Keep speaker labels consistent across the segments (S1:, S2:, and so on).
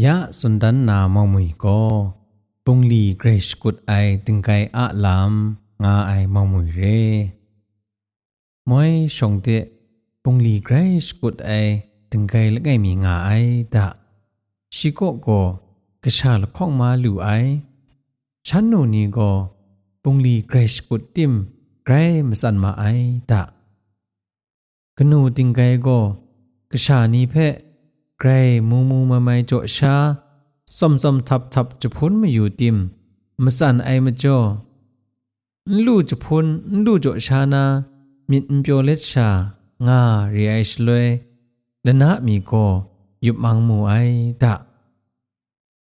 S1: ยะสุนดันนามอมุยก็ปุงลีเกรชกุดไอตึงไกอะลามงาไอมอมุยเรมวยชงเตปุงลีเกรชกุดไอตึงไกละไงมีงาไอดะชิโกโกกะชาละข้องมาลูไอฉันนูนีก็ปุงลีเกรชกุดติมไกรมสันมาไอดะกนูตึงไกก็กะชานีเพไกรมูมาไม่โจชาสมทับจะพ้นมาอยู่ติมมาสั่นไอมาจ่อลู่จะพ้นลู่โจชานามินเปียวเลชางาเรียชเลยและนะมีก็ยุบมังมูไอดะ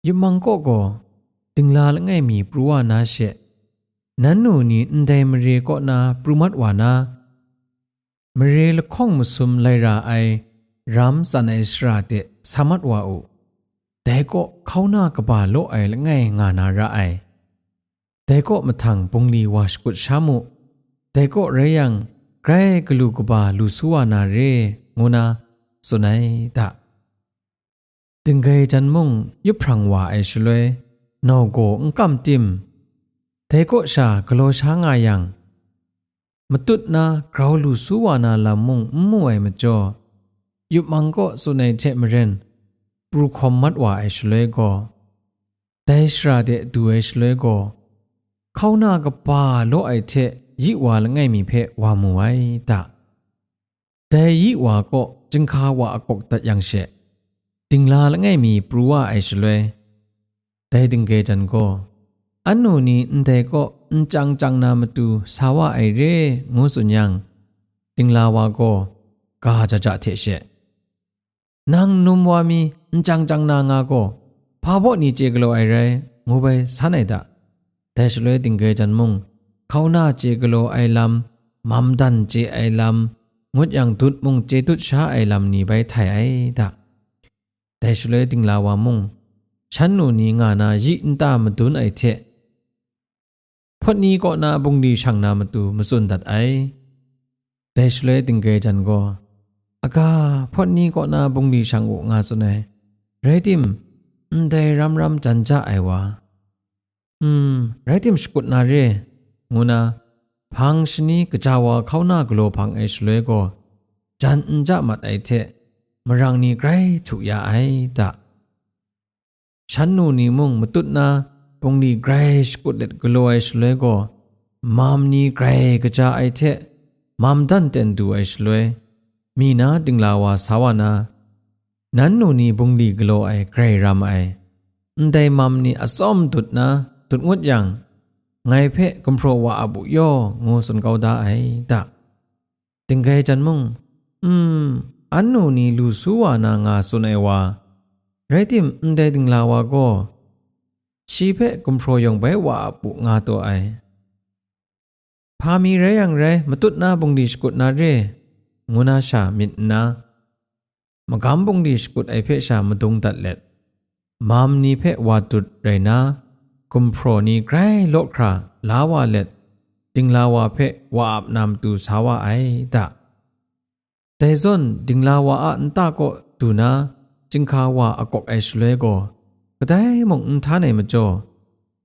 S1: ยุบมังก็ตึงลาละไงมีปรัวนาเชนั้นหนูนี่อันใดมเรก็นาปรุมัดวานามเรละข้องมุสุมไลราไอรำสันไอสระเตสามัดวาอุแต่ก็เขาหน้ากบาโลไอละไงงานาระไอแต่ก็มาทางปงลีวาสกุดชามุแต่ก็เรียงไกรกลูกบาลูสุวานาเรงนาสุนัยตะตึงไกจันมุงยุบพรังวาไอชลวยนอโกอังกำติมแต่ก็ชากโลช้างายังมาตุดนากราวลูสุวานาลามุงมวยมาจ่อยุบมังก็สุนัยเทมเรนปรุคอมมัดว่าไอชเลก็แต่สระเดดูไอชเลก็เขาหน้ากับป่าโลไอเทยิวาละไงมีเพวามูไอตะแต่ยิวาก็จึงคาวาอกกตัดยังเชติงลาละไงมีปรัวไอชเลแต่ดึงเกจันก็อันนูนี้อันแต่ก็อันจังนามาตูสาวาไอเรงูสุญยังติงลาวาก็กาจะเทเชนางนุมวามีจังนางาก็พาบ่นี่เจกโลไอเรงูไปสานไอดะแต่ชลวยติงเกจันมุงเขาหน้าเจกโลไอลำมัมดันเจไอลำงดอย่างตุดมุงเจตุดชาไอลำนี่ไปไทยไอดะแต่ชลวยติงลาวามุงฉันนูนี่งานายินตามาดุนไอเทพอนี้ก็นาบุงดีช่างนามาตูมาสุนดัดไอแต่ชลวยติงเกจันก็อากาพอนี้ก็นาบุงดีช่างอกงาสุนัยไรติมได้รำจันจ้าไอวะไรติมสกุดนาเรงูนาพังชนีกจาวาเขาหน้ากลัวพังไอชเลยก็จันจ้ามัดไอเทมรังนี้ไกรถูกยาไอตะฉันนูนี่มุงมาตุดนาปงนี้ไกรสกุดเด็ดกลัวไอชเลยก็มามนี้ไกรกจาไอเทมามดันเต็นดูไอชเลยมีนาดิงลาวาสาวานานั้นนูนี่บุงดีกลัวไอไกรรำไอได้มามนี้อสอมตุดนะตุดงดยังไงเพะกุมโปรวาอบุย่องูสนเกาดาไอตะติงไกจันมุงอันนูนี่ลูสุวานางาสุนไอวาไรติมได้ดิงลาวาก็ชีเพะกุมโปรยองไปวาอบุงาตัวไอพามีไรยังไรมาตุดนาบุงดีสกุดนาเรงูนาชามิดนามากำบุงดีสกุดไอเพะชามาดุงตัดเล็ดมามนีเพะวาตุดไรนากุมโปรนีไกรโลคราลาวาเล็ดดิงลาวาเพะวาอาบนามตูสาวาไอตะแต่ซนดิงลาวาอันตาก็ตูนาจึงคาวาอากอกไอชเลโกก็ได้มองอันท่าไหนมาจ่อ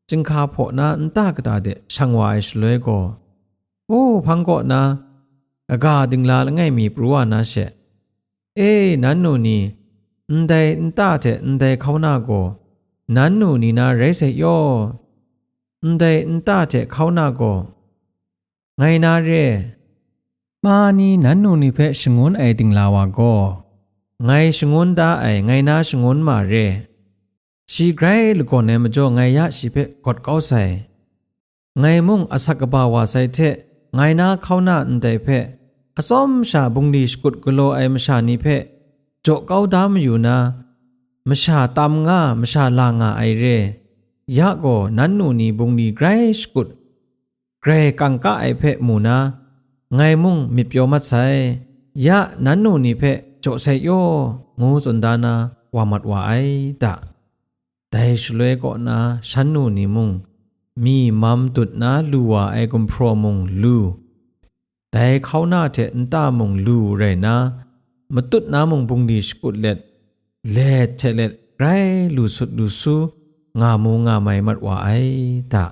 S1: จึงคาพอนาอันตากระตาเดช่างวาไอชเลโกโอ้พังก็นาอากาดิงลาละไงมีปรัวนาเชนั้นนูนี่อันใดอันตาเทอันใดเขาหน้าโกนั้นนูนี่นาเรเซโยอันใดอันตาเทเขาหน้าโกไงนาเรมานี่นั้นนูนี่เพชงวนไอติงลาวาโกไงชงวนดาไอไงนาชงวนมาเรชีไกรลโกเนมจ่อไงยะชีเพกดเก้าใส่ไงมุงอสักบาวาใส่เทไงนาเขาหน้าอันใดเพอสมชาบุงดีสกุดกโลไอมชานีเพโจเก้าดามอยู่นามชาตามงามชาลางาไอเรยะโกนั้นนูนีบุงดีไกรสกุดเกรกังกะไอเพหมูนาไงมุงมิเปียวมัดใส่ยะนั้นนูนีเพโจใส่โยงูสนดานาวามัดวาไอตะแต่ชลวยก็นาฉันนูนีมุงมีมัมตุดนาลูวาไอกุมพรมุงลูแต่เขาหน้าเทนตามงลูไรนะมาตุดน้ามงบุงดีสกุดเล็ดเทเล็ด ไรลูสุดลูซูงามูงาไม่มัดว่าไอตะ